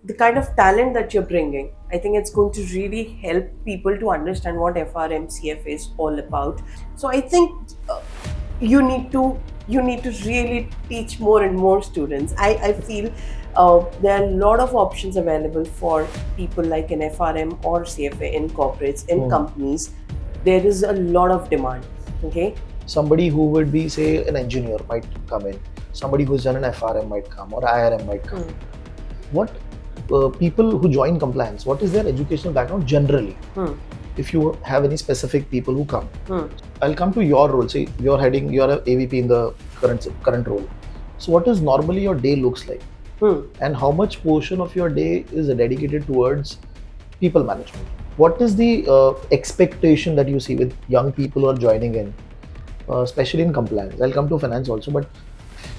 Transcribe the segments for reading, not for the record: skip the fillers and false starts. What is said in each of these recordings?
the kind of talent that you're bringing, I think it's going to really help people to understand what FRMCF is all about. So I think you need to really teach more and more students. I feel there are a lot of options available for people like an FRM or CFA in corporates, in companies. There is a lot of demand. Okay. Somebody who would be, say, an engineer might come in. Somebody who's done an FRM might come, or IRM might come. What people who join compliance, what is their educational background generally? If you have any specific people who come, I'll come to your role. Say you're an AVP in the current role. So what is normally your day looks like, and how much portion of your day is dedicated towards people management? What is the expectation that you see with young people who are joining in, especially in compliance? I'll come to finance also, but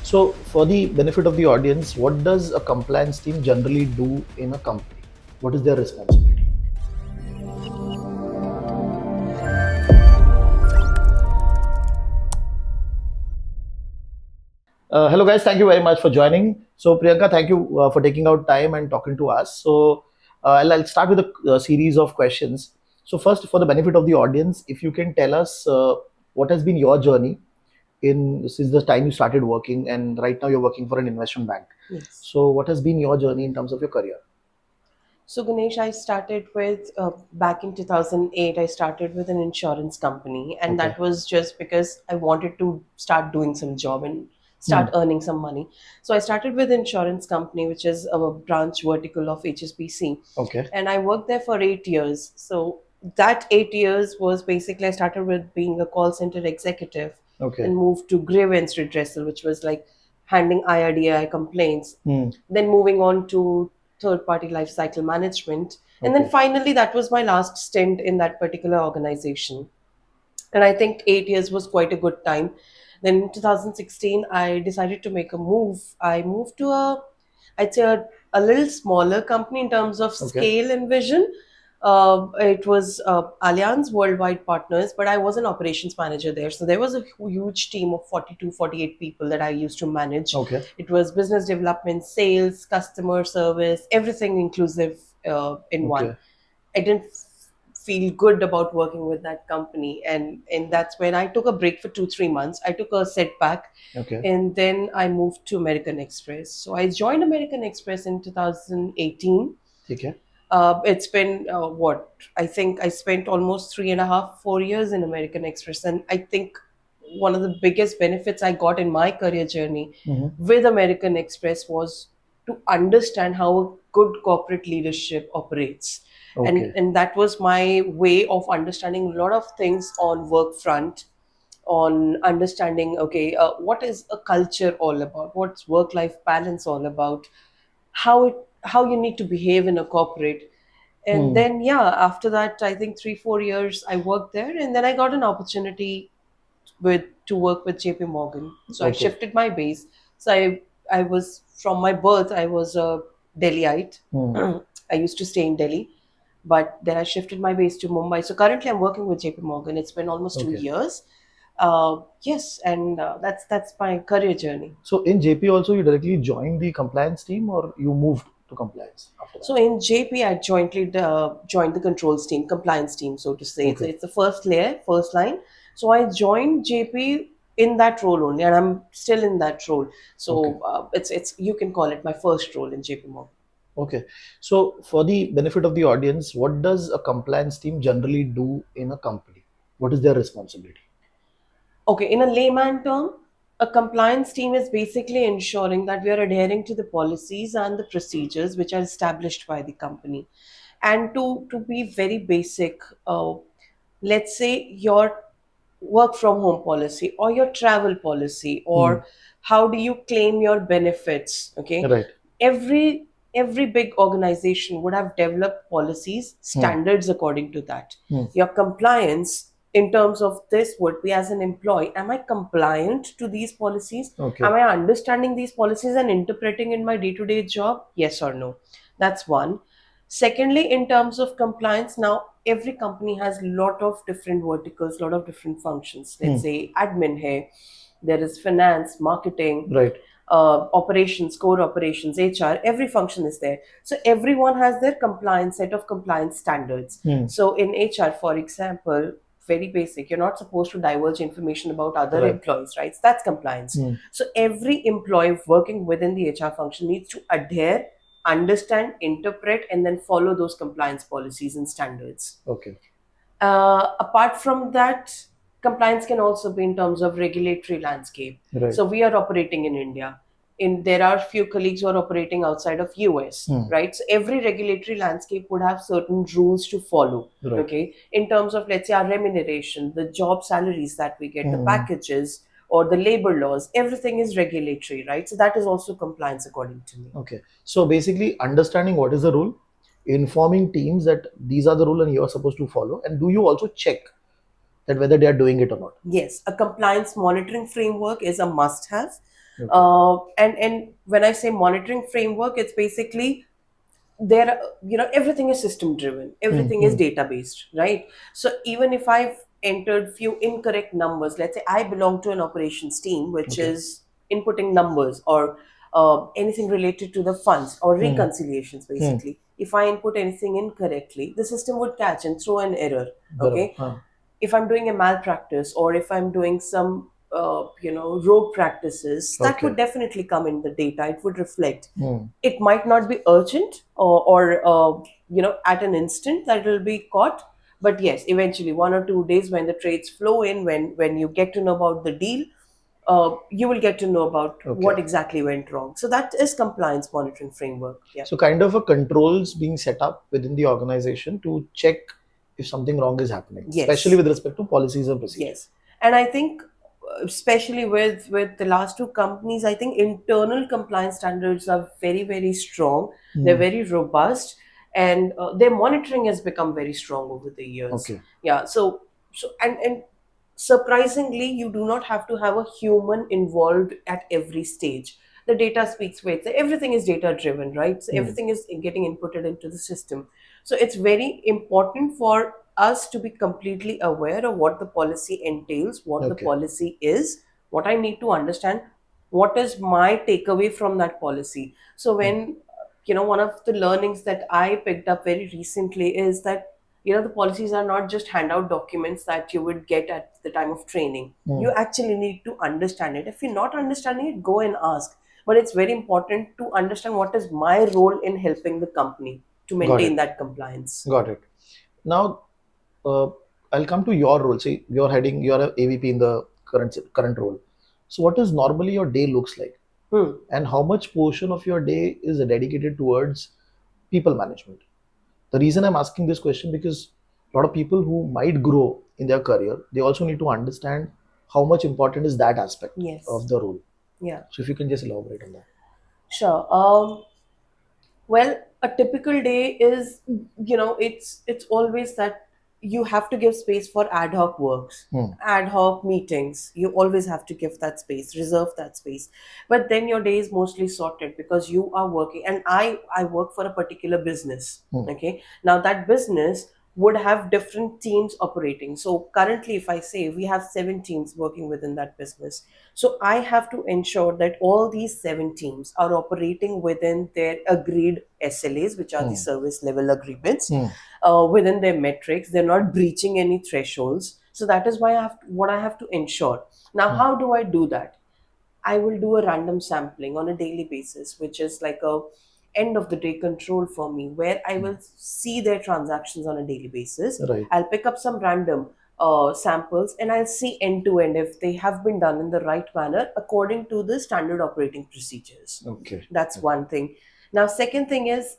so for the benefit of the audience, what does a compliance team generally do in a company? What is their responsibility? Hello guys, thank you very much for joining. So Priyanka, thank you for taking out time and talking to us. So I'll start with a series of questions. So first, for the benefit of the audience, if you can tell us what has been your journey since the time you started working, and right now you're working for an investment bank. Yes. So what has been your journey in terms of your career? So Ganesh, I started with back in 2008. I started with an insurance company, and that was just because I wanted to start doing some job and start earning some money. So I started with insurance company, which is a branch vertical of HSBC. Okay. And I worked there for 8 years. So that 8 years was basically, I started with being a call center executive, Okay. and moved to grievance redressal, which was like handling IRDAI complaints. Then moving on to third party life cycle management. And then finally, that was my last stint in that particular organization. And I think 8 years was quite a good time. Then in 2016, I decided to make a move. I moved to I'd say a little smaller company in terms of scale and vision. It was Allianz Worldwide Partners, but I was an operations manager there. So there was a huge team of 42, 48 people that I used to manage. Okay. It was business development, sales, customer service, everything inclusive in one. I didn't feel good about working with that company, and that's when I took a break for 2-3 months. I took a setback. Okay. And then I moved to American Express. So I joined American Express in 2018. Okay. It's been what I think I spent almost 3.5-4 years in American Express, and I think one of the biggest benefits I got in my career journey with American Express was to understand how a good corporate leadership operates. And that was my way of understanding a lot of things on work front, on understanding, okay, what is a culture all about, what's work life balance all about, how you need to behave in a corporate. And then after that, I think 3-4 years I worked there, and then I got an opportunity to work with JPMorgan. So I shifted my base. So I was, from my birth, I was a Delhiite. I used to stay in Delhi, but then I shifted my base to Mumbai. So currently I'm working with JPMorgan. It's been almost 2 years. Yes, and that's my career journey. So in JP also you directly joined the compliance team, or you moved to compliance after that? So in JP, I jointly joined the controls team, compliance team, so to say. It's the first layer, first line. So I joined JP in that role only, and I'm still in that role. So it's you can call it my first role in JP Morgan. Okay. So for the benefit of the audience, what does a compliance team generally do in a company? What is their responsibility? Okay, in a layman term, a compliance team is basically ensuring that we are adhering to the policies and the procedures which are established by the company. And to be very basic, let's say your work from home policy or your travel policy, or how do you claim your benefits. Okay. Right. Every big organization would have developed policies, standards according to that. Your compliance in terms of this would be, as an employee, am I compliant to these policies? Am I understanding these policies and interpreting in my day-to-day job? Yes or no? That's one. Secondly, in terms of compliance, now every company has a lot of different verticals, lot of different functions. Let's say admin here, there is finance, marketing, Right. operations, core operations, HR, every function is there. So everyone has their compliance set of compliance standards. So in HR, for example, very basic, you're not supposed to divulge information about other Right. employees, right? So that's compliance. So every employee working within the HR function needs to adhere, understand, interpret, and then follow those compliance policies and standards. Okay. Apart from that, compliance can also be in terms of regulatory landscape. Right. So we are operating in India. There are few colleagues who are operating outside of US, right? So every regulatory landscape would have certain rules to follow. Right. Okay, in terms of, let's say, our remuneration, the job salaries that we get, the packages, or the labor laws, everything is regulatory, right? So that is also compliance according to me. Okay. So basically, understanding what is the rule, informing teams that these are the rule and you are supposed to follow, and do you also check that whether they are doing it or not? Yes, a compliance monitoring framework is a must-have. Okay. And when I say monitoring framework, it's basically there. Everything is system driven. Everything is data based, right? So even if I've entered few incorrect numbers, let's say I belong to an operations team which Okay. is inputting numbers or anything related to the funds or reconciliations, basically. If I input anything incorrectly, the system would catch and throw an error. Okay. If I'm doing a malpractice or if I'm doing some rogue practices, that Okay. would definitely come in the data. It would reflect. It might not be urgent or at an instant that it will be caught, but yes, eventually 1 or 2 days when the trades flow in, when you get to know about the deal, you will get to know about what exactly went wrong. So that is compliance monitoring framework. Yeah. So kind of a controls being set up within the organization to check if something wrong is happening, Yes. especially with respect to policies and procedures. Yes, and I think especially with the last two companies, I think internal compliance standards are very, very strong. They're very robust, and their monitoring has become very strong over the years. Okay. Yeah. So and surprisingly, you do not have to have a human involved at every stage. The data speaks for itself. Everything is data driven, right? So everything is getting inputted into the system. So it's very important for us to be completely aware of what the policy entails, what the Okay. policy is, what I need to understand, what is my takeaway from that policy. So when one of the learnings that I picked up very recently is that the policies are not just handout documents that you would get at the time of training. You actually need to understand it. If you're not understanding it, go and ask. But it's very important to understand what is my role in helping the company to maintain that compliance. Got it. Now, I'll come to your role. Say you're a AVP in the current role. So what is normally your day looks like, and how much portion of your day is dedicated towards people management? The reason I'm asking this question because a lot of people who might grow in their career, they also need to understand how much important is that aspect Yes. of the role. Yeah. So if you can just elaborate on that. Sure. Well, a typical day is, it's always that you have to give space for ad hoc works, ad hoc meetings. You always have to give that space, reserve that space. But then your day is mostly sorted because you are working, and I work for a particular business. Okay, now that business would have different teams operating. So currently, if I say we have 7 teams working within that business, so I have to ensure that all these 7 teams are operating within their agreed SLAs, which are the service level agreements, within their metrics. They're not breaching any thresholds. So that is why what I have to ensure. Now, how do I do that? I will do a random sampling on a daily basis, which is like a end of the day control for me, where I will see their transactions on a daily basis. Right. I'll pick up some random samples and I'll see end to end if they have been done in the right manner according to the standard operating procedures. Okay. That's one thing. Now, second thing is,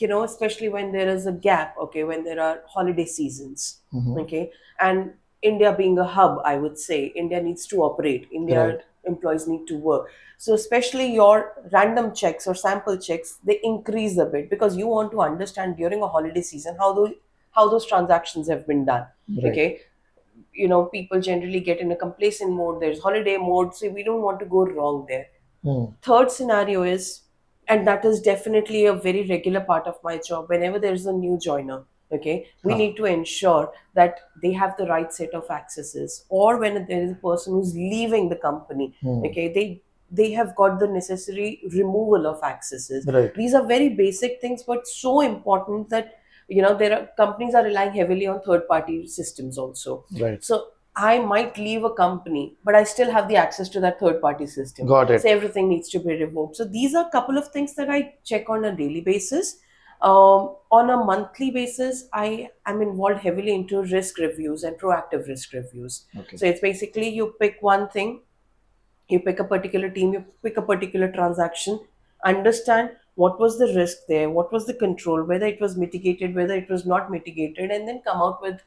especially when there is a gap, okay, when there are holiday seasons, okay, and India being a hub, I would say India needs to operate. India Right. employees need to work. So especially your random checks or sample checks, they increase a bit because you want to understand during a holiday season how those transactions have been done. Right. Okay, people generally get in a complacent mode. There's holiday mode, so we don't want to go wrong there. Third scenario is, and that is definitely a very regular part of my job, whenever there's a new joiner, okay, we need to ensure that they have the right set of accesses, or when there is a person who's leaving the company, okay, they have got the necessary removal of accesses. Right. These are very basic things, but so important that there are companies are relying heavily on third party systems also. Right. So I might leave a company, but I still have the access to that third party system. Got it. So everything needs to be revoked. So these are a couple of things that I check on a daily basis. On a monthly basis, I am involved heavily into risk reviews and proactive risk reviews. Okay. So it's basically you pick one thing, you pick a particular team, you pick a particular transaction, understand what was the risk there, what was the control, whether it was mitigated, whether it was not mitigated, and then come out with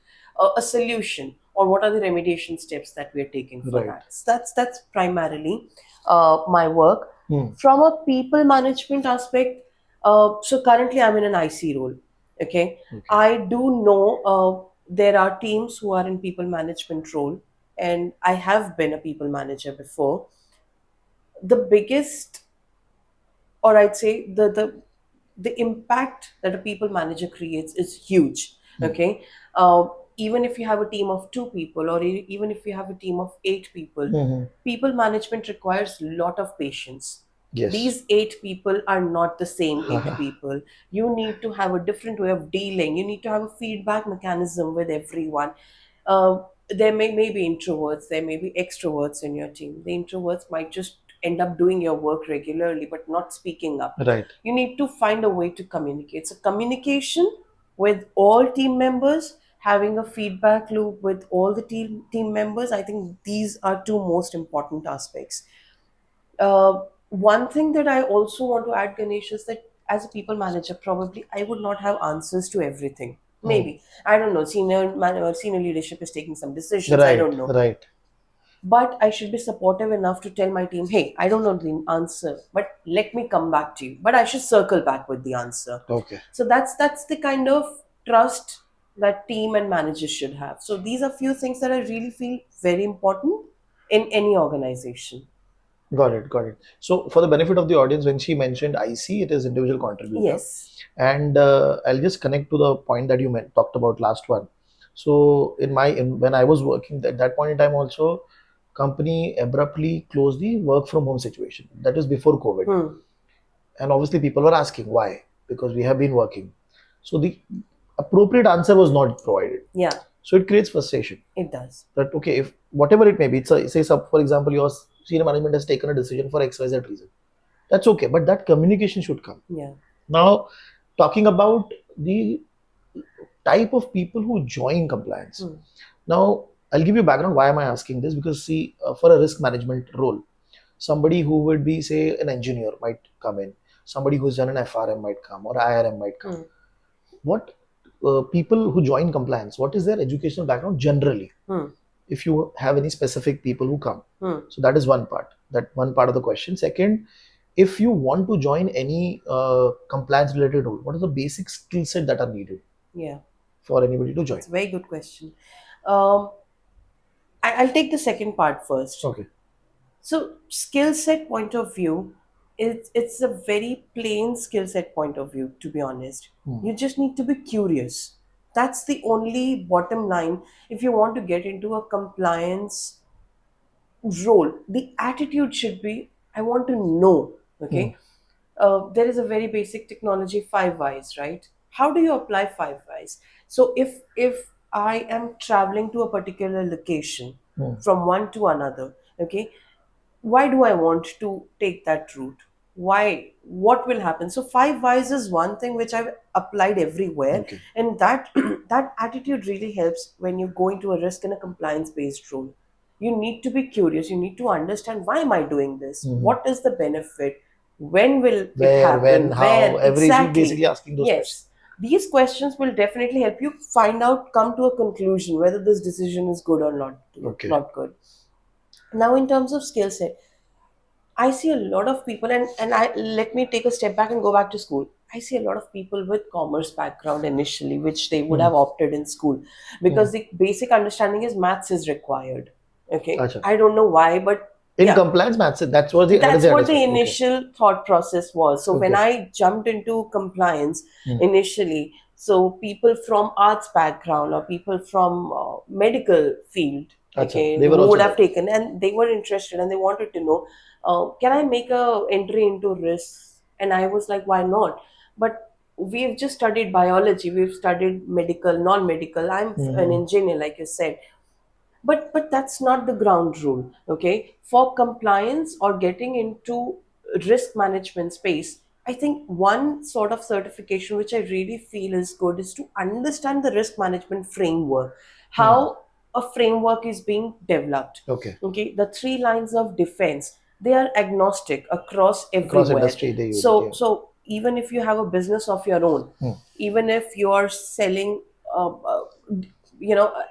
a solution, or what are the remediation steps that we are taking for Right. that. So that's primarily my work. Hmm. From a people management aspect, so currently I'm in an IC role. Okay, I do know there are teams who are in people management role, and I have been a people manager before. The biggest, or I'd say the impact that a people manager creates is huge. Okay, even if you have a team of two people, or even if you have a team of eight people, people management requires a lot of patience. Yes. These eight people are not the same eight people. You need to have a different way of dealing. You need to have a feedback mechanism with everyone. There may be introverts, there may be extroverts in your team. The introverts might just end up doing your work regularly but not speaking up. Right. You need to find a way to communicate. So communication with all team members, having a feedback loop with all the team members, I think these are two most important aspects. One thing that I also want to add, Ganesh, is that as a people manager, probably I would not have answers to everything. Maybe I don't know. Senior leadership is taking some decisions. I don't know. Right. But I should be supportive enough to tell my team, hey, I don't know the answer, but let me come back to you. But I should circle back with the answer. Okay. So that's the kind of trust that team and managers should have. So these are few things that I really feel very important in any organization. Got it. Got it. So, for the benefit of the audience, when she mentioned IC, it is individual contributor. Yes. And I'll just connect to the point that you talked about last one. So, when I was working at that point in time, also, company abruptly closed the work from home situation. That is before COVID. And obviously, people were asking why, because we have been working. So, the appropriate answer was not provided. Yeah. So it creates frustration. It does. That okay, if whatever it may be, say for example, your senior management has taken a decision for XYZ reason. That's okay, but that communication should come. Yeah. Now, talking about the type of people who join compliance. Now, I'll give you background. Why am I asking this? Because see, for a risk management role, somebody who would be, say, an engineer might come in. Somebody who's done an FRM might come, or IRM might come. What people who join compliance, what is their educational background generally? If you have any specific people who come. So that is one part of the question. Second, if you want to join any compliance related role, what are the basic skill set that are needed? Yeah. For anybody to join? It's a very good question. I'll take the second part first. Okay. So skill set point of view, it's a very plain skill set point of view, to be honest. You just need to be curious. That's the only bottom line. If you want to get into a compliance role, the attitude should be, I want to know. Okay. There is a very basic technology, 5 whys, right? How do you apply 5 whys? So if I am traveling to a particular location from one to another, okay, why do I want to take that route? Why? What will happen? So 5 whys is one thing which I've applied everywhere, and that that attitude really helps when you go into a risk and a compliance based role. You need to be curious. You need to understand, why am I doing this? What is the benefit? When will it happen? When, how? Where? Exactly. Basically asking those questions. These questions will definitely help you find out, come to a conclusion whether this decision is good or not. Not good. Now, in terms of skill set, I see a lot of people, and I let me take a step back and go back to school. I see a lot of people with commerce background initially, which they would have opted in school, because the basic understanding is maths is required. Okay, Achha. I don't know why, but in compliance maths, that's what the initial thought process was. So when I jumped into compliance initially, so people from arts background or people from medical field, they who were would have taken, and they were interested and they wanted to know, can I make a entry into risks? And I was like, why not? But we've just studied biology, we've studied medical, non-medical. I'm an engineer, like you said. But that's not the ground rule. Okay, for compliance or getting into risk management space, I think one sort of certification which I really feel is good is to understand the risk management framework, how a framework is being developed. Okay. Okay, the three lines of defense, they are agnostic across Across everywhere. industry they use it. So Yeah. so even if you have a business of your own, even if you are selling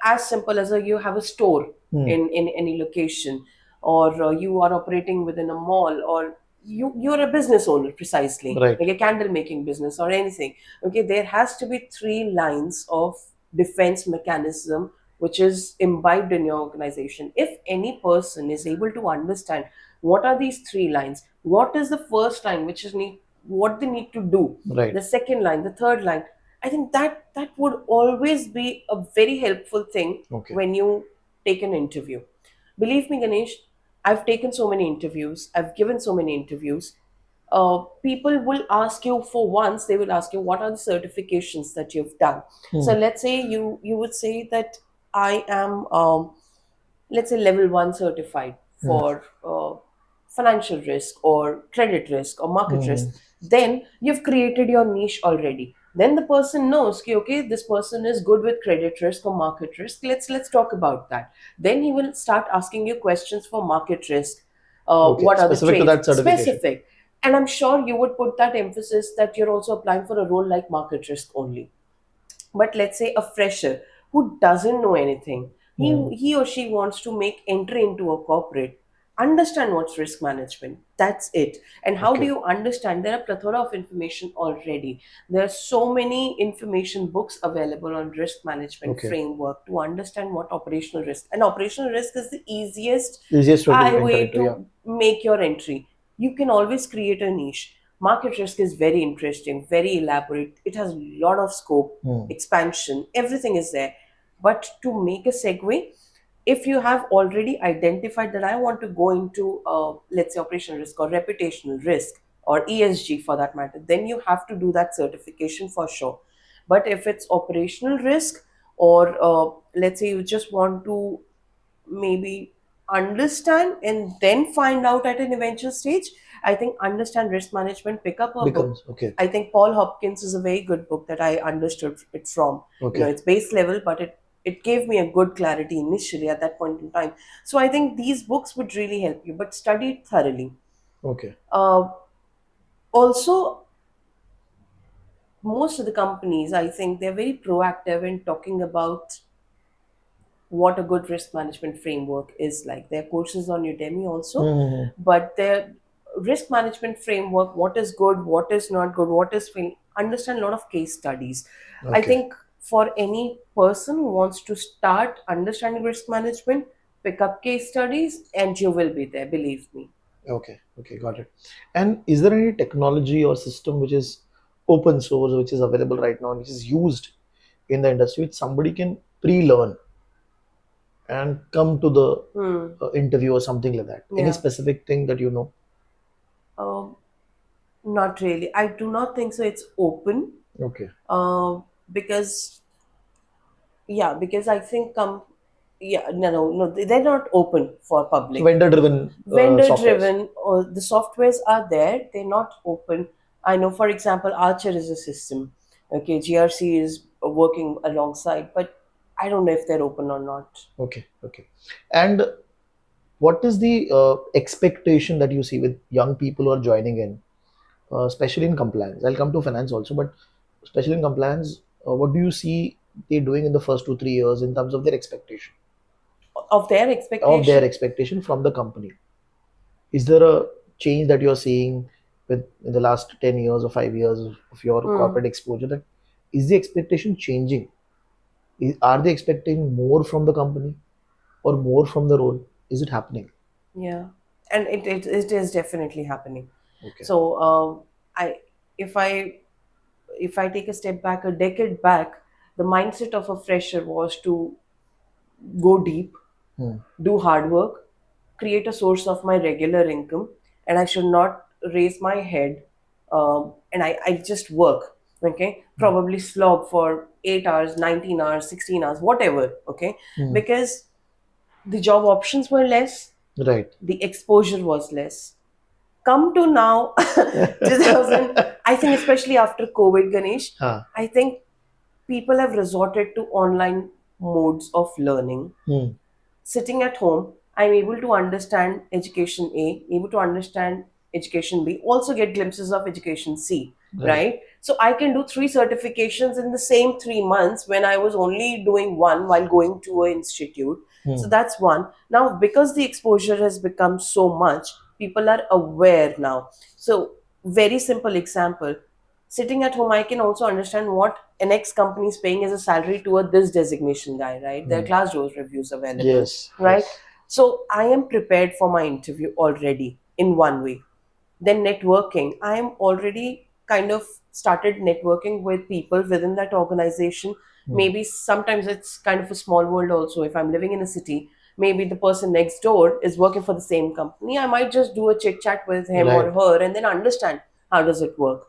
as simple as you have a store in any location, or you are operating within a mall, or you're a business owner precisely, Right. like a candle making business or anything. Okay, there has to be three lines of defense mechanism which is imbibed in your organization. If any person is able to understand what are these three lines, what is the first line, which is what they need to do, Right. the second line, the third line, I think that would always be a very helpful thing. Okay. When you take an interview, believe me, Ganesh, I've taken so many interviews, I've given so many interviews. People will ask you, for once they will ask you, what are the certifications that you've done? So let's say you would say that I am let's say level 1 certified for financial risk or credit risk or market risk. Then you've created your niche already. Then the person knows, okay, this person is good with credit risk or market risk, let's talk about that. Then he will start asking you questions for market risk. Okay. What are the Specific to trades, that certification. specific. And I'm sure you would put that emphasis that you're also applying for a role like market risk only. But let's say a fresher who doesn't know anything, he or she wants to make entry into a corporate, understand what's risk management, that's it. And how do Okay. you understand? There are plethora of information already. There are so many information books available on risk management Okay. framework to understand what operational risk. And operational risk is the easiest Easiest way to enter way into, to yeah. make your entry. You can always create a niche. Market risk is very interesting, very elaborate. It has a lot of scope, expansion, everything is there. But to make a segue, if you have already identified that I want to go into, let's say, operational risk or reputational risk or ESG for that matter, then you have to do that certification for sure. But if it's operational risk, or let's say you just want to maybe understand and then find out at an eventual stage, I think understand risk management, pick up a book. Becomes okay. I think Paul Hopkins is a very good book that I understood it from. Okay. It's base level, but it gave me a good clarity initially at that point in time. So I think these books would really help you, but study it thoroughly. Okay. Also, most of the companies, I think they're very proactive in talking about what a good risk management framework is like. There are courses on Udemy also, but their risk management framework, what is good, what is not good, what is understand a lot of case studies. I Okay. think for any person who wants to start understanding risk management, pick up case studies and you will be there, believe me. Okay. Okay. Got it. And is there any technology or system which is open source, which is available right now, and which is used in the industry, which somebody can pre-learn and come to the interview or something like that? Any Yeah. specific thing that you know? Um, Not really. I do not think so. It's open. Okay. Because because I think no, they're not open for So public. vendor-driven Vendor softwares. driven, or the softwares are there, they're not open. I know, for example, Archer is a system. Okay, GRC is working alongside, but I don't know if they're open or not. Okay. Okay. And what is the expectation that you see with young people who are joining in, especially in compliance? I'll come to finance also, but especially in compliance, what do you see they doing in the first 2 3 years in terms of their expectation, Of their expectation. from the company? Is there a change that you're seeing with in the last 10 years or 5 years of your corporate exposure? That is the expectation changing? Are they expecting more from the company or more from the role? Is it happening? Yeah, and it is definitely happening. Okay. So I if I if I take a step back, a decade back, the mindset of a fresher was to go deep, do hard work, create a source of my regular income, and I should not raise my head, and I just work, okay, probably slog for 8 hours, 19 hours, 16 hours, whatever, okay, because the job options were less, Right. the exposure was less. Come to now, 2000, I think especially after COVID, Ganesh, Huh. I think people have resorted to online modes of learning. Sitting at home, I'm able to understand education A, able to understand education B, also get glimpses of education C, Right. right? So I can do three certifications in the same 3 months when I was only doing one while going to an institute. So that's one. Now, because the exposure has become so much, people are aware now. So, very simple example, sitting at home, I can also understand what an ex company is paying as a salary to a this designation guy, right? There are Glassdoor reviews available, Yes. right? Yes. So I am prepared for my interview already in one way. Then networking, I am already kind of started networking with people within that organization. Maybe sometimes it's kind of a small world also. If I'm living in a city, maybe the person next door is working for the same company. I might just do a chit chat with him or Right. her and then understand how does it work.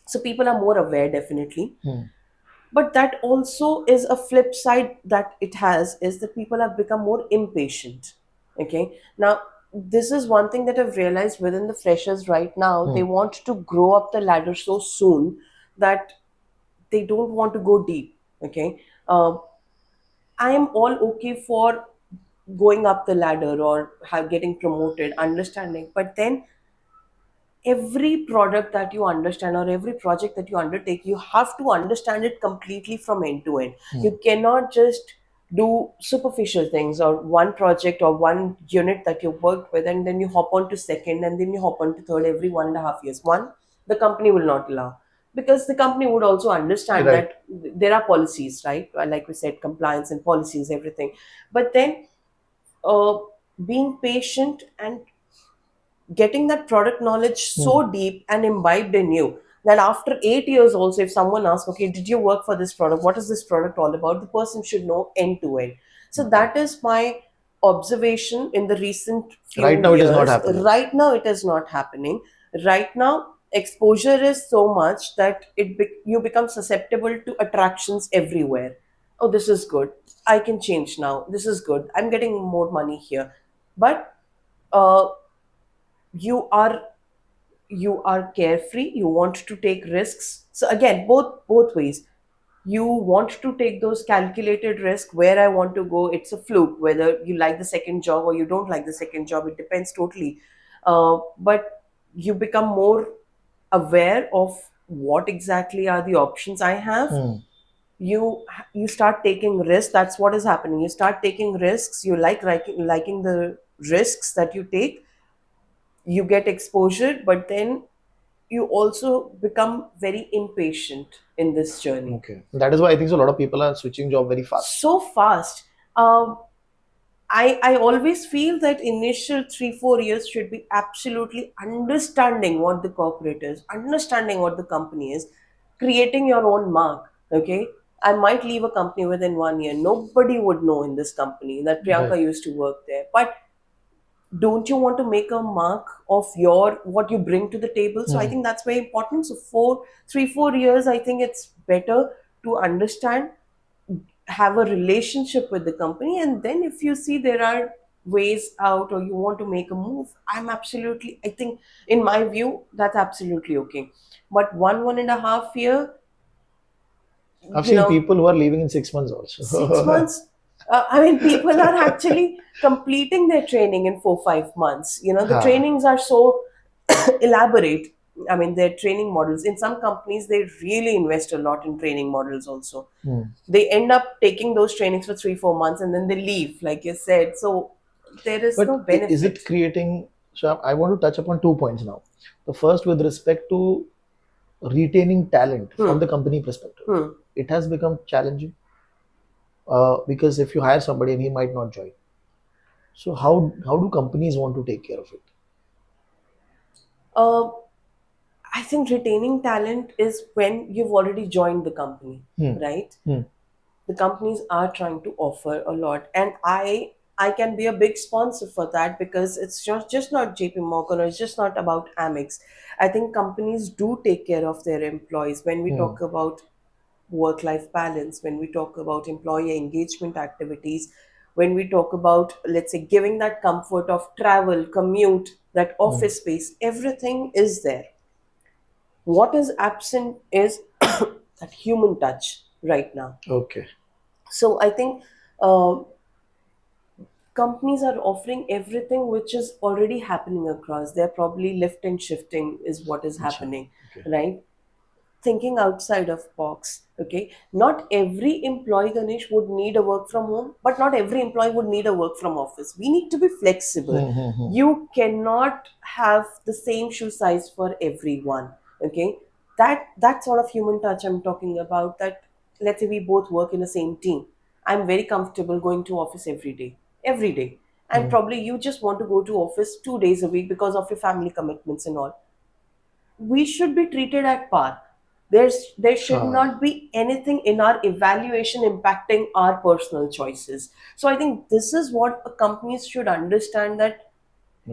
So people are more aware, definitely. But that also is a flip side that it has, is that people have become more impatient. Okay. Now, this is one thing that I've realized within the freshers right now. They want to grow up the ladder so soon that they don't want to go deep. Okay. I am all okay for going up the ladder or have getting promoted, understanding. But then every product that you understand or every project that you undertake, you have to understand it completely from end to end. You cannot just do superficial things or one project or one unit that you worked with and then you hop on to second and then you hop on to third every 1.5 years. One, the company will not allow, because the company would also understand Right. that there are policies, right? Like we said, compliance and policies, everything. But then uh, being patient and getting that product knowledge so deep and imbibed in you that after 8 years also, if someone asks, okay, did you work for this product, what is this product all about, the person should know end to end. So that is my observation in the recent Right few now, it is not years. happening. Right now it is not happening. Right now exposure is so much that you become susceptible to attractions everywhere. Oh, this is good, I can change now, this is good, I'm getting more money here. But uh, you are you are carefree, you want to take risks. So again, both ways, you want to take those calculated risks. Where I want to go, it's a fluke whether you like the second job or you don't like the second job, it depends totally. But you become more aware of what exactly are the options I have. You start taking risks. That's what is happening, you start taking risks, you liking the risks that you take. You get exposure, but then you also become very impatient in this journey. Okay. That is why I think so a lot of people are switching job very fast. So fast. Um, I always feel that initial 3-4 years should be absolutely understanding what the corporate is, understanding what the company is, creating your own mark. Okay. I might leave a company within 1 year. Nobody would know in this company that Right. Priyanka used to work there. But don't you want to make a mark of your what you bring to the table? So I think that's very important. So 4 3 4 years, I think it's better to understand, have a relationship with the company, and then if you see there are ways out or you want to make a move, I'm absolutely, I think, in my view, that's absolutely okay. But 1.5 year, I've you seen know, people who are leaving in 6 months six also. months I mean, people are actually completing their training in 4 5 months. The Ha. trainings are so elaborate. I mean, their training models in some companies, they really invest a lot in training models also. They end up taking those trainings for 3 4 months and then they leave, like you said. So there is no But is benefit. it creating? So I want to touch upon 2 points now. The first, with respect to retaining talent from Hmm. the company perspective, Hmm. it has become challenging because if you hire somebody and he might not join, so how do companies want to take care of it? uh, I think retaining talent is when you've already joined the company, Hmm. right? Hmm. The companies are trying to offer a lot, and I can be a big sponsor for that, because it's just not JP Morgan, or it's just not about Amex. I think companies do take care of their employees when we Hmm. talk about work life balance, when we talk about employee engagement activities, when we talk about, let's say, giving that comfort of travel, commute, that Hmm. office space, everything is there. What is absent is that human touch right now. Okay. So I think uh, companies are offering everything which is already happening across. They're probably lift and shifting is what is Acha. happening, Okay. right? Thinking outside of box. Okay, not every employee, Ganesh, would need a work from home, but not every employee would need a work from office. We need to be flexible. Hmm. Hmm. Hmm. You cannot have the same shoe size for everyone. Okay, that sort of human touch I'm talking about. That, let's say we both work in the same team, I'm very comfortable going to office every day, and Hmm. probably you just want to go to office 2 days a week because of your family commitments and all. We should be treated at par. There should Ah. not be anything in our evaluation impacting our personal choices. So I think this is what companies should understand, that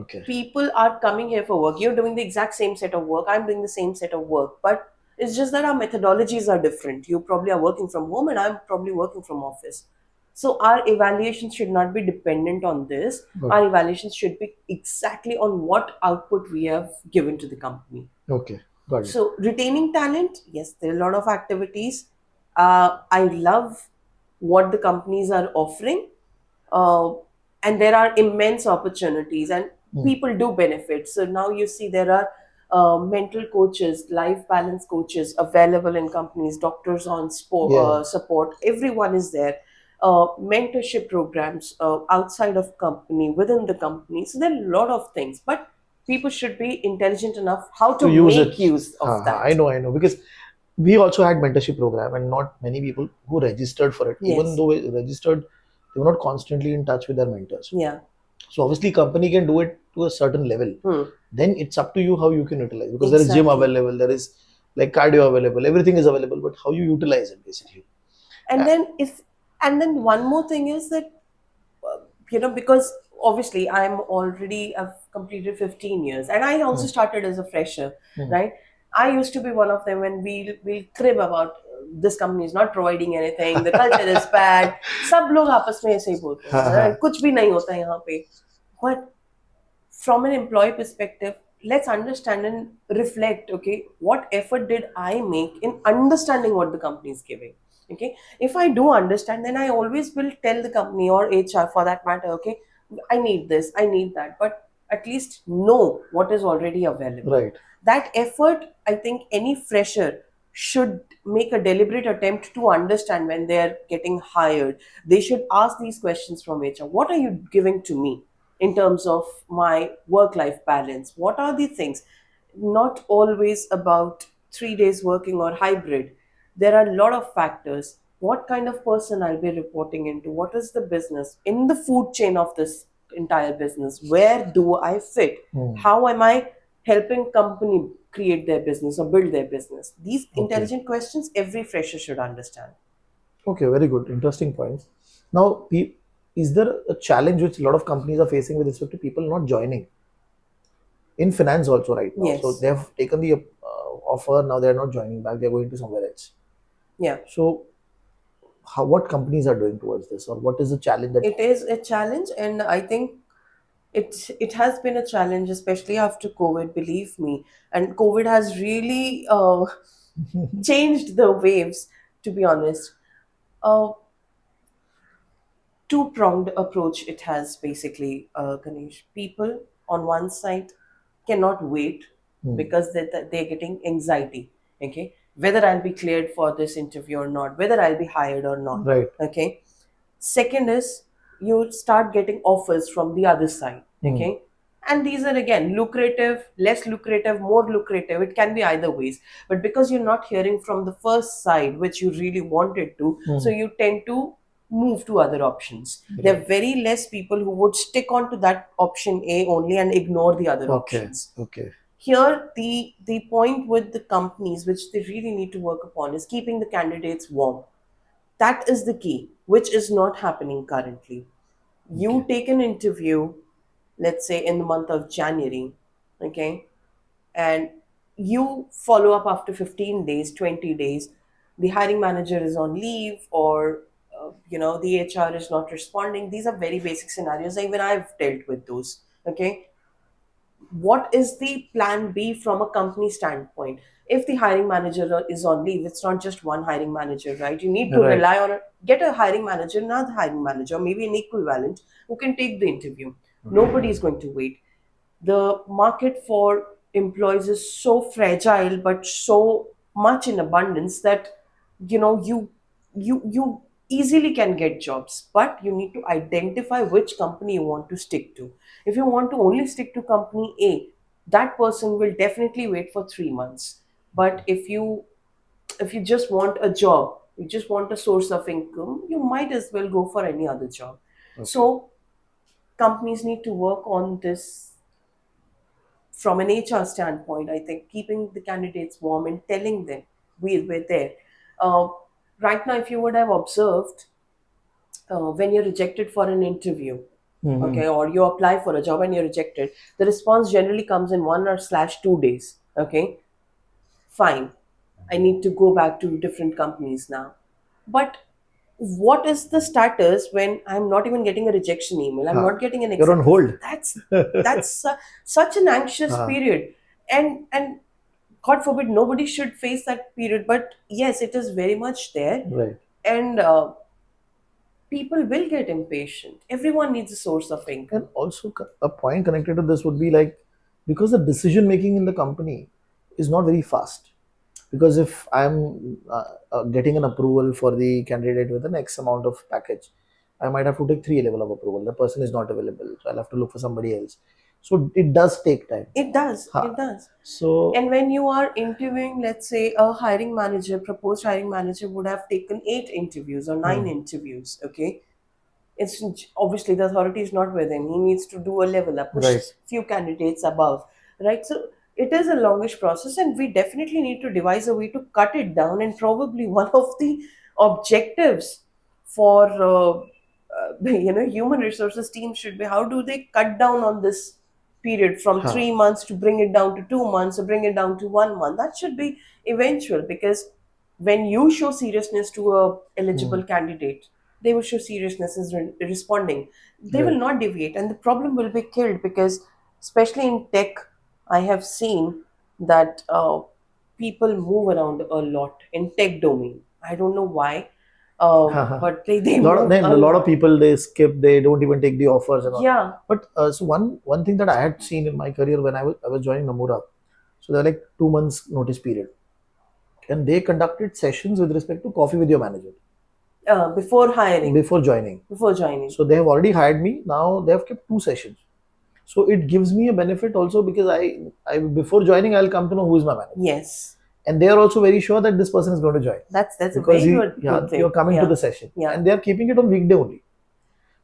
Okay. people are coming here for work. You're doing the exact same set of work. I'm doing the same set of work, but it's just that our methodologies are different. You probably are working from home, and I'm probably working from office. So our evaluations should not be dependent on this. Got Our it. evaluations should be exactly on what output we have given to the company. Okay. Got it. So retaining talent, yes, there are a lot of activities. I love what the companies are offering, uh, and there are immense opportunities, and Hmm. people do benefit. So now you see there are mental coaches, life balance coaches available in companies, doctors on Yeah. support. Everyone is there. Mentorship programs outside of company, within the company. So there are a lot of things, but people should be intelligent enough how to To use it. make use of Ha, ha, I that. know, I know. Because we also had mentorship program and not many people who registered for it. Even Yes. though we registered, they were not constantly in touch with their mentors. Yeah. So obviously company can do it to a certain level. Hmm. Then it's up to you how you can utilize, because there is gym Exactly. available, there is like cardio available, everything is available, but how you utilize it basically. And Uh, then if and then one more thing is that, because obviously I've completed 15 years, and I also hmm, started as a fresher, hmm. right? I used to be one of them when we crib about this company is not providing anything, the culture is bad. सब लोग आपस में ऐसे ही बोलते Ha, हैं, ha. कुछ भी नहीं होता है यहाँ पे. But from an employee perspective, let's understand and reflect, okay, what effort did I make in understanding what the company is giving? Okay, if I do understand, then I always will tell the company or HR for that matter, okay, I need this, I need that, but at least know what is already available. Right. That effort, I think any fresher should make a deliberate attempt to understand when they're getting hired. They should ask these questions from HR. What are you giving to me in terms of my work life balance? What are the things? Not always about 3 days working or hybrid. There are a lot of factors. What kind of person I'll be reporting into? What is the business in the food chain of this entire business? Where do I fit? Hmm. How am I helping company create their business or build their business? These Okay. intelligent questions every fresher should understand. Okay, very good. Interesting points. Now, is there a challenge which a lot of companies are facing with respect to people not joining in finance also right now? So Yes. they have taken the offer, now they are not joining back, they are going to somewhere else. Yeah. So, what companies are doing towards this, or what is the challenge that? It is a challenge, and I think it has been a challenge, especially after COVID, believe me. And COVID has really changed the waves, to be honest. Uh, Two pronged approach it has, basically, Ganesh. People on one side cannot wait Hmm. because they're getting anxiety. Okay, whether I'll be cleared for this interview or not, whether I'll be hired or not. Right. Okay. Second is, you start getting offers from the other side. Hmm. Okay. And these are again lucrative, less lucrative, more lucrative. It can be either ways. But because you're not hearing from the first side, which you really wanted to, so Hmm. you tend to move to other options. There Right. are very less people who would stick on to that option A only and ignore the other Okay. options. Okay. Here, the point with the companies which they really need to work upon is keeping the candidates warm. That is the key, which is not happening currently. You Okay. take an interview, let's say in the month of January, okay, and you follow up after 15 days, 20 days, the hiring manager is on leave, or the HR is not responding. These are very basic scenarios. Even I've dealt with those. Okay, what is the plan B from a company standpoint? If the hiring manager is on leave, it's not just one hiring manager, right? You need to Right. rely on get a hiring manager, another hiring manager, maybe an equivalent, who can take the interview. Nobody is going to wait. The market for employees is so fragile but so much in abundance that you easily can get jobs, but you need to identify which company you want to stick to. If you want to only stick to company A, that person will definitely wait for 3 months. But if you just want a job, you just want a source of income, you might as well go for any other job. Okay. So companies need to work on this from an HR standpoint. I think keeping the candidates warm and telling them we're there. Uh, right now, if you would have observed, when you're rejected for an interview, Hmm. okay, or you apply for a job and you're rejected, the response generally comes in 1 or/2 days. Okay, fine. I need to go back to different companies now. But what is the status when I'm not even getting a rejection email? I'm Ha. not getting an You're on acceptance. hold. That's such an anxious Ha. period, and God forbid nobody should face that period. But yes, it is very much there, Right. and people will get impatient. Everyone needs a source of And income. also, a point connected to this would be like, because the decision making in the company is not very fast. Because if I'm getting an approval for the candidate with an X amount of package, I might have to take three level of approval. The person is not available, so I'll have to look for somebody else. So it does take time. It does. Ha. It does. So And when you are interviewing, let's say a hiring manager, proposed hiring manager would have taken 8 interviews or nine hmm, interviews. Okay, it's obviously the authority is not with him. He needs to do a level up, push right. few candidates above, right? So it is a longish process, and we definitely need to devise a way to cut it down. And probably one of the objectives for human resources team should be, how do they cut down on this period from Ha. 3 months to bring it down to 2 months or bring it down to 1 month. That should be eventual, because when you show seriousness to a Hmm, eligible candidate, they will show seriousness as responding. They will right. not deviate, and the problem will be killed, because especially in tech, I have seen that people move around a lot in tech domain. I don't know why, Ha, ha. but they Lot of move then a a lot of lot. people, they skip, they don't even take the offers and all. Yeah. But so one thing that I had seen in my career when I was joining Nomura, so they're like 2 months notice period, and they conducted sessions with respect to coffee with your manager Before hiring, before joining. before joining. So they have already hired me. Now they have kept two sessions. So it gives me a benefit also, because I before joining, I'll come to know who is my manager, Yes, and they are also very sure that this person is going to join, that's a because very he, good yeah, you're thing. coming to Yeah, the session, yeah. and they are keeping it on weekday only.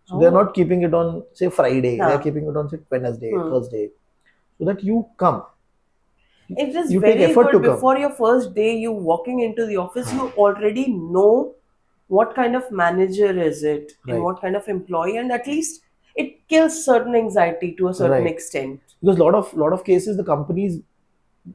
So they're Oh, not keeping it on say Friday. They're huh. keeping it on say Wednesday, Hmm. Thursday, so that you come, It is you take very effort to good. come. Before your first day, you walking into the office, you already know what kind of manager is it and Right, what kind of employee, and at least it kills certain anxiety to a certain right. extent. Because lot of cases, the companies,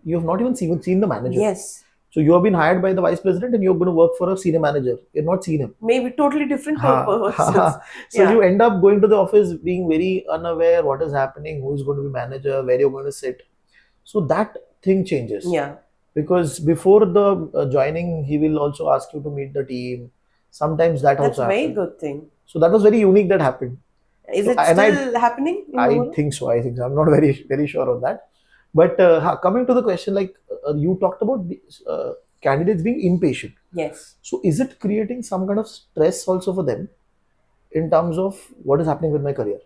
you have not even seen the manager. Yes, So you have been hired by the vice president, and you're going to work for a senior manager. You're not seen him. maybe totally different Ha, ha, persons. ha. So you Yeah, end up going to the office being very unaware what is happening, who's going to be manager, where you're going to sit. So that thing changes, yeah. because before the joining, he will also ask you to meet the team. Sometimes that That's also a very happens. good thing. So that was very unique that happened. Is So it and still happening in I Nomura? think so. I think so. I'm not very sure of that. But coming to the question, like you talked about the, candidates being impatient. Yes. So is it creating some kind of stress also for them in terms of what is happening with my career?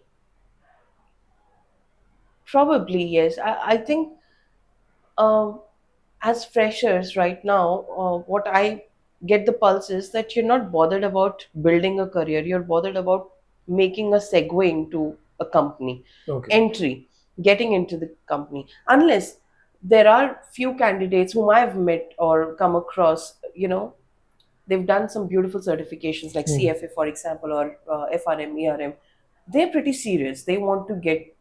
Probably, yes. I think um, as freshers right now, what I get the pulse is that you're not bothered about building a career. You're bothered about making a segue into a company, Okay. entry, getting into the company. Unless there are few candidates whom I've met or come across, they've done some beautiful certifications like Hmm. CFA, for example, or FRM, ERM. they're pretty serious. They want to get,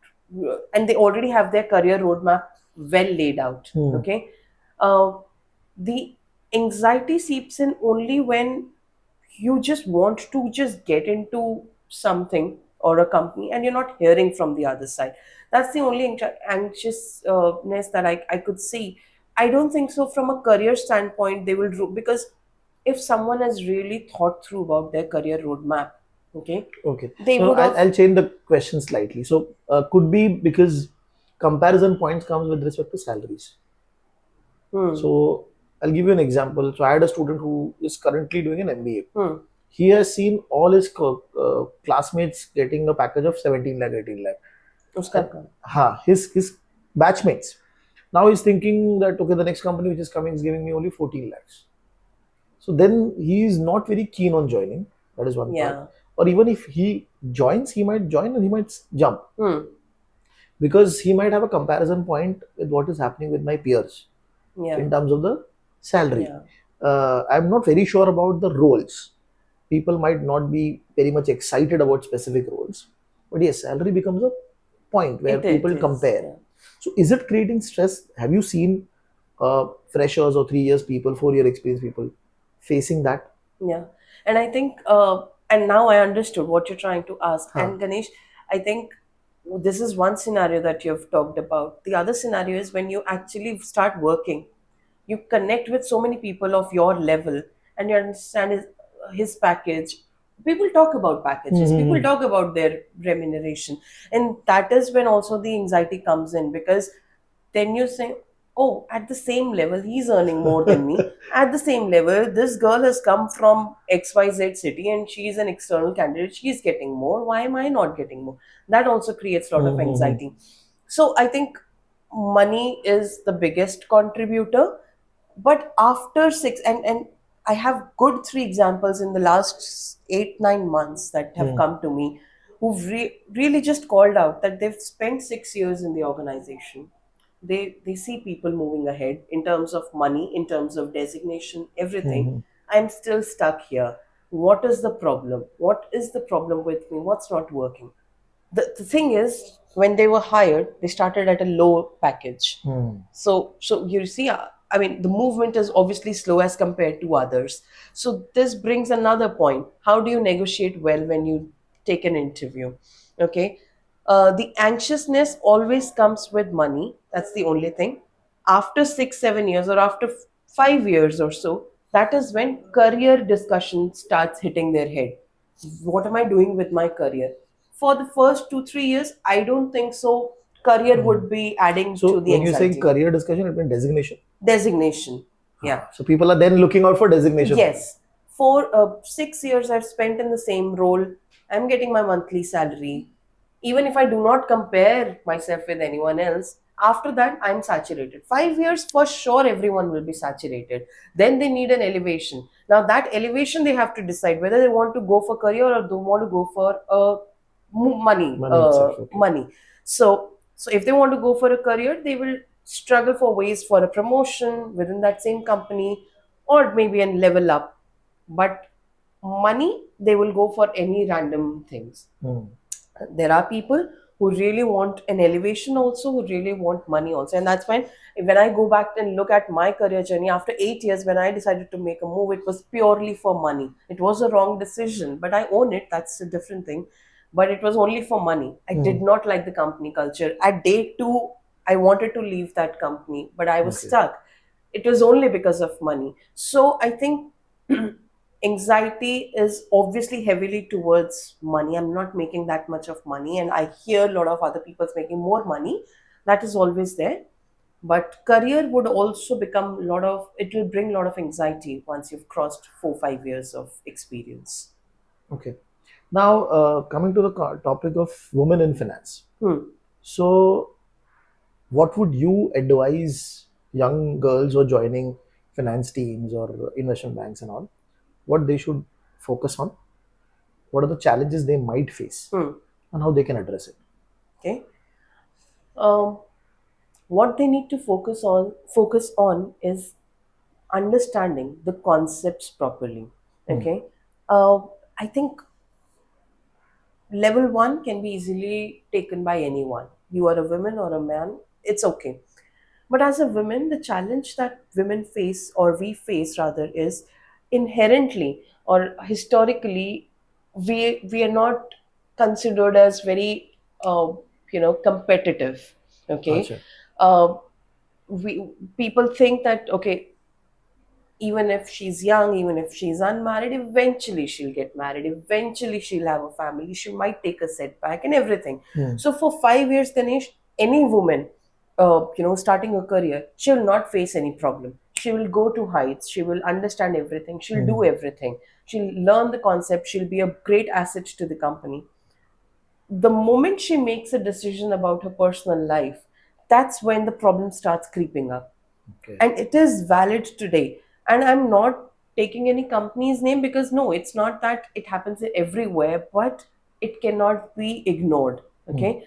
and they already have their career roadmap well laid out. Okay. uh, the anxiety seeps in only when you just want to just get into something or a company and you're not hearing from the other side. That's the only anxiousness that I could see. I don't think so from a career standpoint they will do, because if someone has really thought through about their career roadmap, okay, Okay. they So would have. I'll change the question slightly. So could be because comparison points comes with respect to salaries. Hmm, So I'll give you an example. So I had a student who is currently doing an MBA. hmm, He has seen all his classmates getting a package of 17 lakh, 18 lakh. uska And his batchmates. Now he's thinking that, okay, the next company which is coming is giving me only 14 lakhs. So then he is not very keen on joining. That is one part. yeah. Or even if he joins, he might join and he might jump Hmm, because he might have a comparison point with what is happening with my peers yeah, in terms of the salary. yeah. I'm not very sure about the roles. People might not be very much excited about specific roles, but yes, salary becomes a point where It people is, compare. yeah. So, is it creating stress? Have you seen freshers or 3 years people, 4 year experience people facing that? Yeah. And I think, and now I understood what you're trying to ask. Huh. And Ganesh, I think this is one scenario that you've talked about. The other scenario is when you actually start working, you connect with so many people of your level and you understand his package. People talk about packages, people Mm-hmm. talk about their remuneration. And that is when also the anxiety comes in, because then you say, oh, at the same level he's earning more than me. At the same level this girl has come from XYZ city and she's an external candidate, she's getting more, why am I not getting more? That also creates a lot of Mm-hmm. anxiety. So I think money is the biggest contributor. But after six, and I have good three examples in the last 8 9 months that have come to me, who've really just called out that they've spent 6 years in the organization. They see people moving ahead in terms of money, in terms of designation, everything. Mm-hmm. I'm still stuck here. What is the problem? What is the problem with me? What's not working? The thing is, when they were hired they started at a low package. Mm-hmm. So you see, I mean, the movement is obviously slow as compared to others. So this brings another point: how do you negotiate well when you take an interview? Okay. The anxiousness always comes with money, that's the only thing. After 6 7 years or after 5 years or so, that is when career discussion starts hitting their head. What am I doing with my career? For the first 2 3 years, I don't think so. Career would be adding to So the when you're saying anxiety. career discussion, it means designation. Designation. Yeah. So people are then looking out for designation. Yes. For 6 years I've spent in the same role. I'm getting my monthly salary. Even if I do not compare myself with anyone else, after that I'm saturated. 5 years for sure, everyone will be saturated. Then they need an elevation. Now that elevation they have to decide whether they want to go for career or they want to go for money. Money itself. Okay. Money. So if they want to go for a career, they will struggle for ways for a promotion within that same company, or maybe a level up. But money, they will go for any random things. Hmm. There are people who really want an elevation also, who really want money also. And that's when I go back and look at my career journey after 8 years, when I decided to make a move, it was purely for money. It was a wrong decision, but I own it. That's a different thing. But it was only for money. I did Hmm. not like the company culture. At day two, I wanted to leave that company, but I was Okay. stuck. It was only because of money. So I think anxiety is obviously heavily towards money. I'm not making that much of money, and I hear a lot of other people's making more money. That is always there. But career would also become a lot of, it will bring a lot of anxiety once you've crossed 4 5 years of experience. Okay. Now, coming to the topic of women in finance. Hmm. So, what would you advise young girls who are joining finance teams or investment banks and all? What they should focus on? What are the challenges they might face, Hmm. and how they can address it? Okay. Um, what they need to focus on is understanding the concepts properly. Hmm. Okay. uh, I think Level one can be easily taken by anyone. You are a woman or a man, it's okay. But as a woman, the challenge that women face, or we face rather, is inherently or historically, we are not considered as very competitive. Okay, Acha. uh, we people think that, okay, even if she's young, even if she's unmarried, eventually she'll get married, eventually she'll have a family, she might take a setback and everything. Hmm. So for 5 years, Ganesh, any woman, starting a career, she will not face any problem. She will go to heights, she will understand everything, she'll Hmm. do everything, she'll learn the concept, she'll be a great asset to the company. The moment she makes a decision about her personal life, that's when the problem starts creeping up. Okay. And it is valid today. And I'm not taking any company's name, because no, it's not that it happens everywhere, but it cannot be ignored. Hmm. Okay,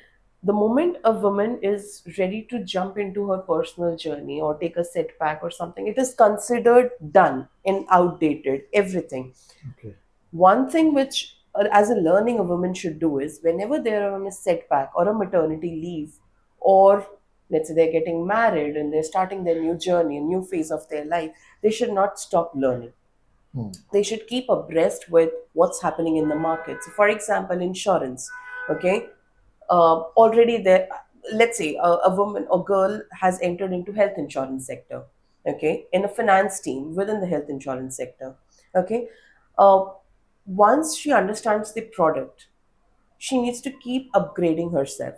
the moment a woman is ready to jump into her personal journey or take a setback or something, it is considered done and outdated, everything. Okay. One thing which, as a learning, a woman should do is, whenever they're on a setback or a maternity leave, or let's say they're getting married and they're starting their new journey, a new phase of their life, they should not stop learning. Hmm. They should keep abreast with what's happening in the market. So, for example, insurance. Okay, already there. Let's say a woman or girl has entered into health insurance sector. Okay, in a finance team within the health insurance sector. Okay, uh, once she understands the product, she needs to keep upgrading herself.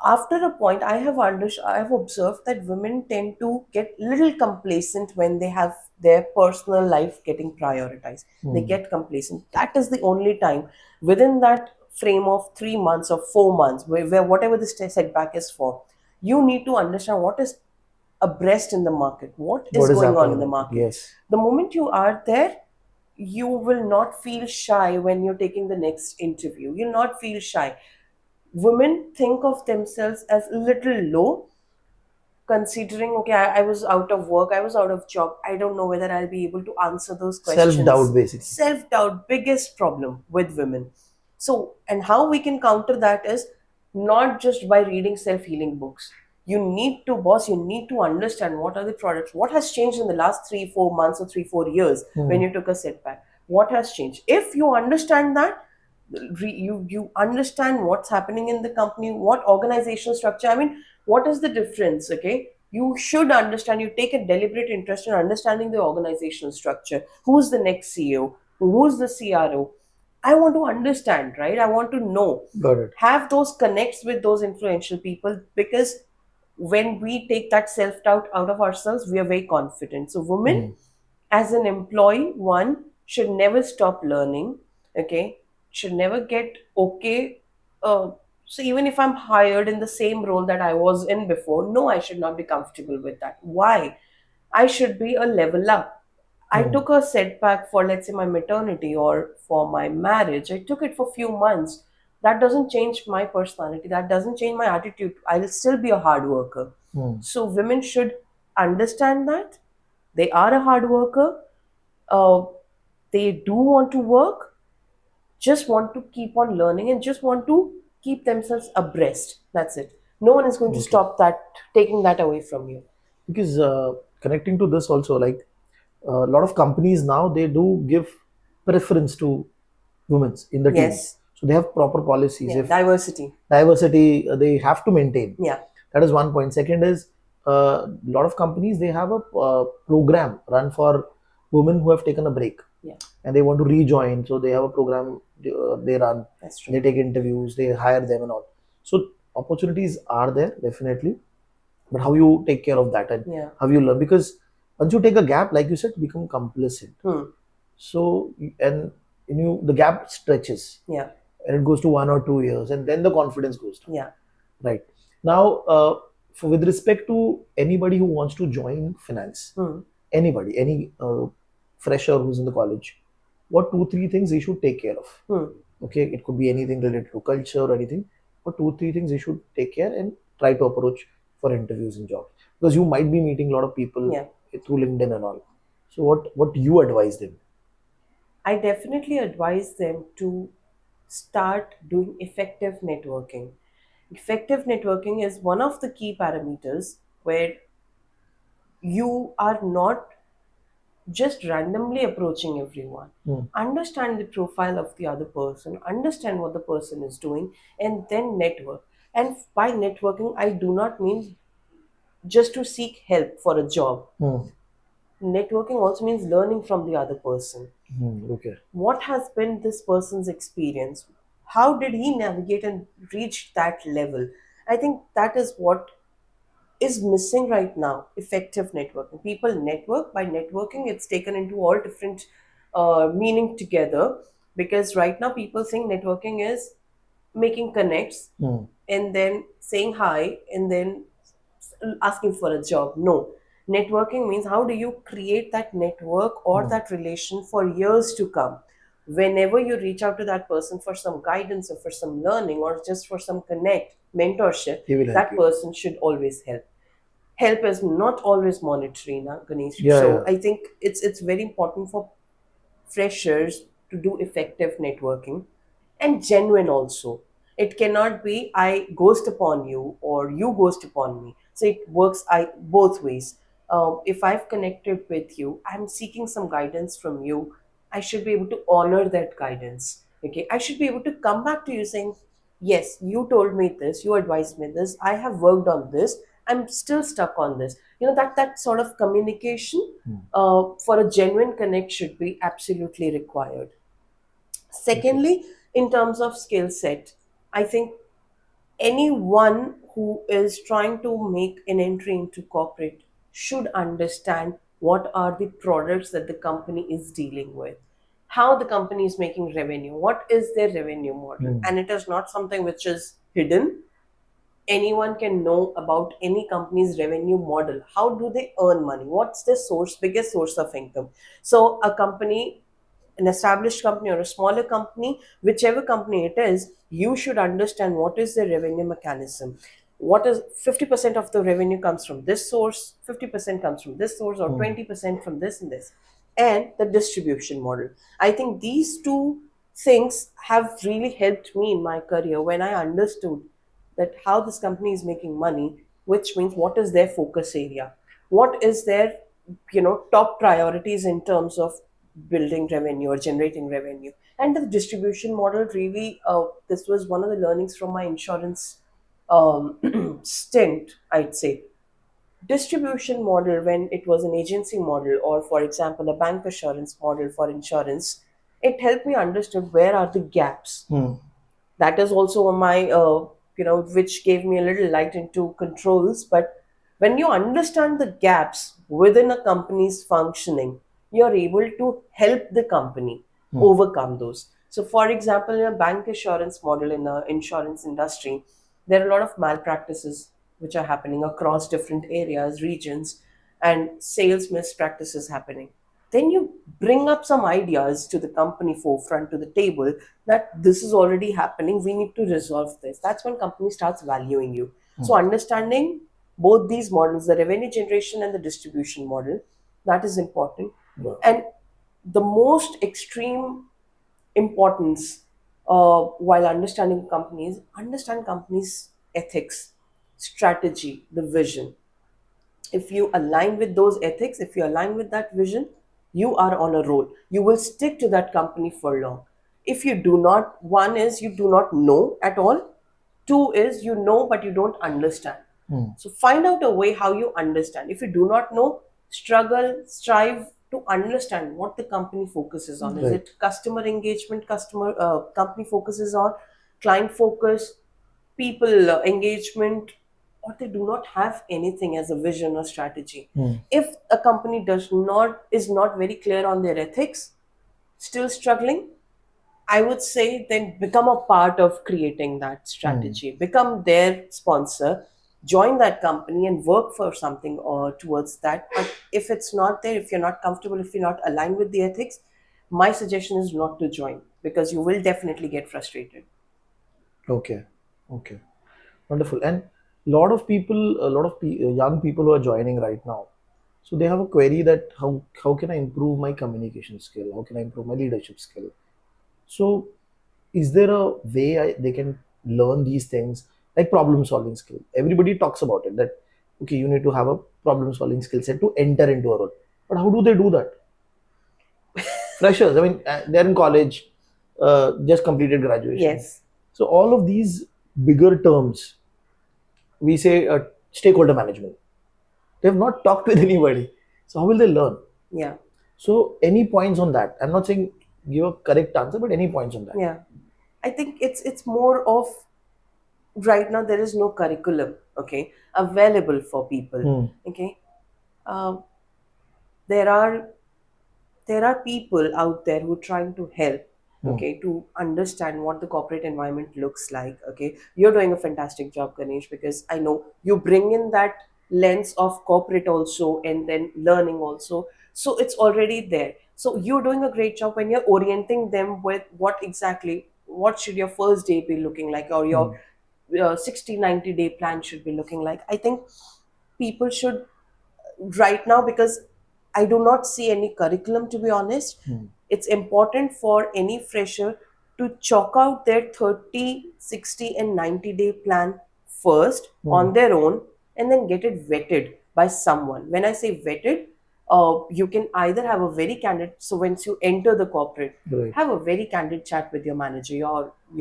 After a point, I have observed that women tend to get little complacent when they have their personal life getting prioritized. They Hmm. get complacent. That is the only time, within that frame of 3 months or 4 months, where whatever the setback is for, you need to understand what is abreast in the market, what is What is going on happening in in the the market? market. Yes. The moment you are there, you will not feel shy when you're taking the next interview. You'll not feel shy. Women think of themselves as little low, considering, okay, I was out of work, I was out of job, I don't know whether I'll be able to answer those Self doubt, questions. basically. Self doubt, biggest problem with women. So, and how we can counter that is not just by reading self healing books. You need to, boss, you need to understand what are the products, what has changed in the last 3 4 months or 3 4 years when Hmm. you took a setback. What has changed? If you understand that, you understand what's happening in the company, what organizational structure, I mean, what is the difference. Okay, you should understand, you take a deliberate interest in understanding the organizational structure. Who's the next CEO? Who's the CRO? I want to understand, right? I want to know, Got it. have those connects with those influential people, because when we take that self doubt out of ourselves, we are very confident. So women, Hmm. as an employee, one should never stop learning. Okay, should never get okay. So even if I'm hired in the same role that I was in before, no, I should not be comfortable with that. Why? I should be a level up. I Hmm. took a setback for, let's say, my maternity or for my marriage. I took it for few months. That doesn't change my personality. That doesn't change my attitude. I'll still be a hard worker. Hmm. So women should understand that they are a hard worker. Uh, they do want to work, just want to keep on learning and just want to keep themselves abreast. That's it. No one is going to Okay. stop that, taking that away from you. Because connecting to this also, like a lot of companies now, they do give preference to women in the team. Yes. So they have proper policies. Yeah. If Diversity. diversity, they have to maintain. Yeah. That is one point. Second is a lot of companies, they have a program run for women who have taken a break Yeah. and they want to rejoin. So they have a program they run. That's true. They take interviews, they hire them and all. So opportunities are there definitely, but how you take care of that and Yeah. how you learn, because once you take a gap, like you said, you become complacent. Hmm. So and you the gap stretches Yeah. and it goes to 1 or 2 years and then the confidence goes down. Yeah. Right. Now, with respect to anybody who wants to join finance, Hmm. anybody, any fresher who's in the college, what 2 3 things he should take care of? Hmm. Okay, it could be anything related to culture or anything, but 2 3 things he should take care and try to approach for interviews and jobs, because you might be meeting a lot of people Yeah. through LinkedIn and all. So, what do you advise them? I definitely advise them to start doing effective networking. Effective networking is one of the key parameters where you are not just randomly approaching everyone. Understand the profile of the other person, understand what the person is doing, and then network. And by networking, I do not mean just to seek help for a job. Networking also means learning from the other person. Okay. What has been this person's experience? How did he navigate and reach that level? I think that is what is missing right now. Effective networking. People network. By networking, it's taken into all different meaning together, because right now people think networking is making connects and then saying hi and then asking for a job. No. Networking means how do you create that network or that relation for years to come. Whenever you reach out to that person for some guidance or for some learning or just for some connect, mentorship, He will help that you. person should always help. Help is not always monetary, na, Ganesh. Yeah, So yeah. I think it's very important for freshers to do effective networking, and genuine also. It cannot be I ghost upon you or you ghost upon me. So it works both ways. If I've connected with you, I'm seeking some guidance from you. I should be able to honor that guidance. Okay, I should be able to come back to you saying, yes, you told me this, you advised me this, I have worked on this, I'm still stuck on this. That sort of communication for a genuine connect should be absolutely required. Okay. Secondly, in terms of skill set, I think anyone who is trying to make an entry into corporate should understand what are the products that the company is dealing with, how the company is making revenue, what is their revenue model. And it is not something which is hidden. Anyone can know about any company's revenue model. How do they earn money? What's their biggest source of income? So a company, an established company or a smaller company, whichever company it is, you should understand what is the revenue mechanism. What is 50% of the revenue comes from this source, 50% comes from this source, or 20% from this and this, and the distribution model. I think these two things have really helped me in my career when I understood that how this company is making money, which means what is their focus area, what is their top priorities in terms of building revenue or generating revenue. And the distribution model really, this was one of the learnings from my insurance stint, I'd say. Distribution model, when it was an agency model or for example a bank assurance model for insurance, it helped me understand where are the gaps. That is also on my which gave me a little light into controls. But when you understand the gaps within a company's functioning, you're able to help the company overcome those. So for example, in a bank assurance model in the insurance industry, there are a lot of malpractices which are happening across different areas, regions, and sales mispractices happening. Then you bring up some ideas to the company forefront, to the table, that this is already happening, we need to resolve this. That's when company starts valuing you. So understanding both these models, the revenue generation and the distribution model, that is important. Wow. And the most extreme importance, while understand companies ethics, strategy, the vision. If you align with those ethics, if you align with that vision, you are on a roll. You will stick to that company for long. If you do not, one is you do not know at all, two is you know but you don't understand. So find out a way how you understand. If you do not know, struggle, strive to understand what the company focuses on. Is Right. it customer engagement, customer company focuses on client focus, people engagement, or they do not have anything as a vision or strategy. If a company is not very clear on their ethics, still struggling, I would say then become a part of creating that strategy, become their sponsor, join that company and work for something or towards that. But if it's not there, if you're not comfortable, if you're not aligned with the ethics, my suggestion is not to join, because you will definitely get frustrated. Okay. Okay. Wonderful. And a lot of young people who are joining right now, so they have a query that how can I improve my communication skill? How can I improve my leadership skill? So is there a way they can learn these things, like problem solving skill? Everybody talks about it, that okay, you need to have a problem solving skill set to enter into a role, but how do they do that? Freshers, I mean, they're in college, just completed graduation. Yes. So all of these bigger terms, we say stakeholder management, they have not talked with anybody, so how will they learn? Yeah. So any points on that? I'm not saying give a correct answer, but any points on that? Yeah. I think it's more of, right now there is no curriculum, okay, available for people. Hmm. Okay. Um, there are there are people out there who are trying to help, Hmm. okay, to understand what the corporate environment looks like. Okay, you're doing a fantastic job, Ganesh, because I know you bring in that lens of corporate also, and then learning also, so it's already there. So you're doing a great job when you're orienting them with what should your first day be looking like, or your Hmm. 60-90 day plan should be looking like. I think people should, right now, because I do not see any curriculum, to be honest. Hmm. It's important for any fresher to chalk out their 30, 60, and 90-day plan first Hmm. on their own, and then get it vetted by someone. When I say vetted, you can either have a very candid, so once you enter the corporate, Right. have a very candid chat with your manager,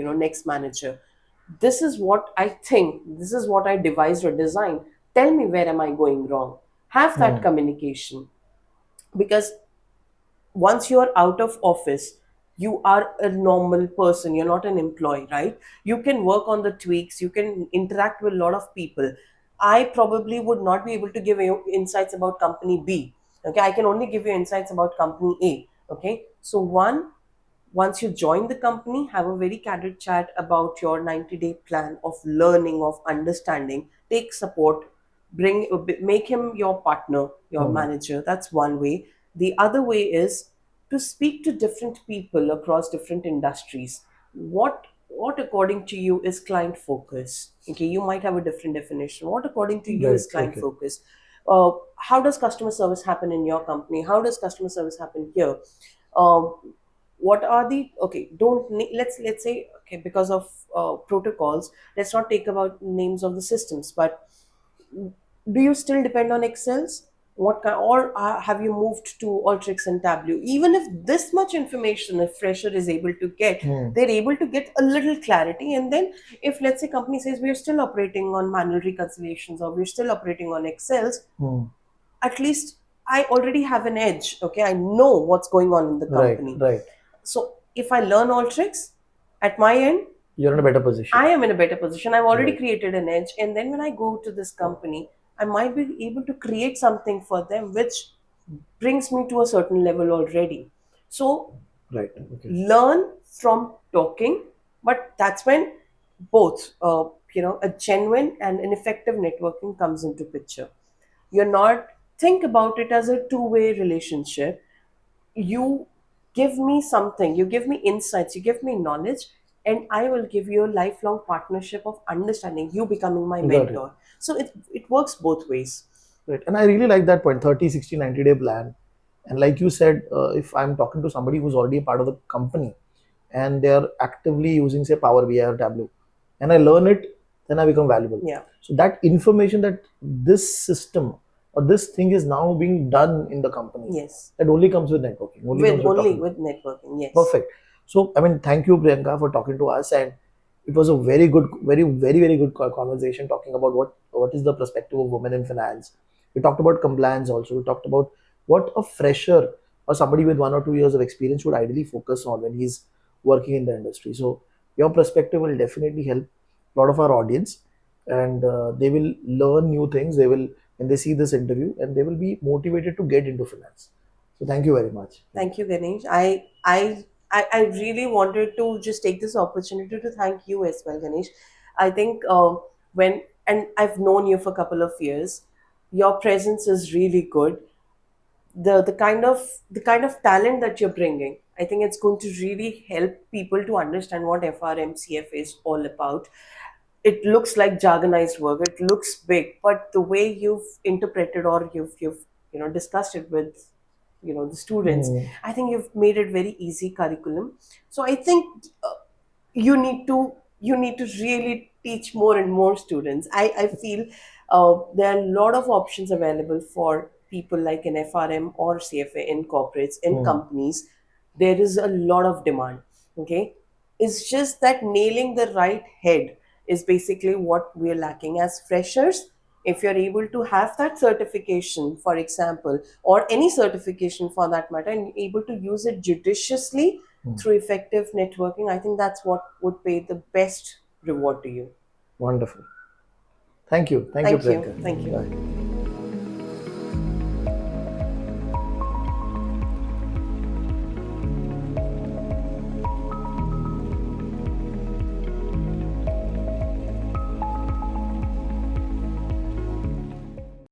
your next manager. This is what I think, this is what I devised or designed. Tell me, where am I going wrong? Have that Hmm. communication. Because once you're out of office, you are a normal person, you're not an employee, right? You can work on the tweaks, you can interact with a lot of people. I probably would not be able to give you insights about company B. Okay, I can only give you insights about company A. Okay, so once you join the company, have a very candid chat about your 90-day plan of learning, of understanding, take support, make him your partner, your Hmm. manager. That's one way. The other way is to speak to different people across different industries. What according to you is client focus? Okay, you might have a different definition. What according to you Right. is client Okay. focus? How does customer service happen in your company? How does customer service happen here? What are the, okay, let's say, okay, because of protocols, let's not take about names of the systems, but do you still depend on excels? What kind, or have you moved to Alteryx and Tableau? Even if this much information a fresher is able to get, Hmm. they're able to get a little clarity. And then if, let's say, company says we're still operating on manual reconciliations, or we're still operating on excels, Hmm. at least I already have an edge. Okay, I know what's going on in the Right. company. Right. So if I learn all tricks at my end, You're in a better position. I am in a better position. I've already Right. created an edge. And then when I go to this company, I might be able to create something for them which brings me to a certain level already. So Right. Okay. learn from talking, but that's when both, a genuine and an effective networking comes into picture. You're not, think about it as a two-way relationship. You give me something, you give me insights, you give me knowledge, and I will give you a lifelong partnership of understanding, you becoming my Got it. mentor. So it works both ways. Right. And I really like that point, 30, 60, 90-day plan. And like you said, if I'm talking to somebody who's already a part of the company and they're actively using, say, Power BI or Tableau, and I learn it, then I become valuable. Yeah. So that information, that this system or this thing is now being done in the company, Yes. that only comes with networking, only With comes with only talking. with networking. Yes. Perfect. So, I mean, thank you, Priyanka, for talking to us, and it was a very good, very good conversation talking about what is the perspective of women in finance. We talked about compliance also. We talked about what a fresher or somebody with 1 or 2 years of experience should ideally focus on when he's working in the industry. So, your perspective will definitely help a lot of our audience, and they will learn new things. They will, when they see this interview, and they will be motivated to get into finance. So, thank you very much. Thank you, Ganesh. I really wanted to just take this opportunity to thank you as well, Ganesh. I think when, and I've known you for a couple of years, your presence is really good. The kind of talent that you're bringing, I think it's going to really help people to understand what FRMCF is all about. It looks like jargonized work, it looks big, but the way you've interpreted, or you've discussed it with the students, Mm. I think you've made it very easy curriculum. So I think you need to really teach more and more students. I feel there are a lot of options available for people like an FRM or CFA in corporates, in companies. There is a lot of demand. Okay, it's just that nailing the right head is basically what we're lacking as freshers. If you're able to have that certification, for example, or any certification for that matter, and able to use it judiciously through effective networking, I think that's what would pay the best reward to you. Wonderful. Thank you. Thank you, Thank you. Priyanka. Thank you. Bye.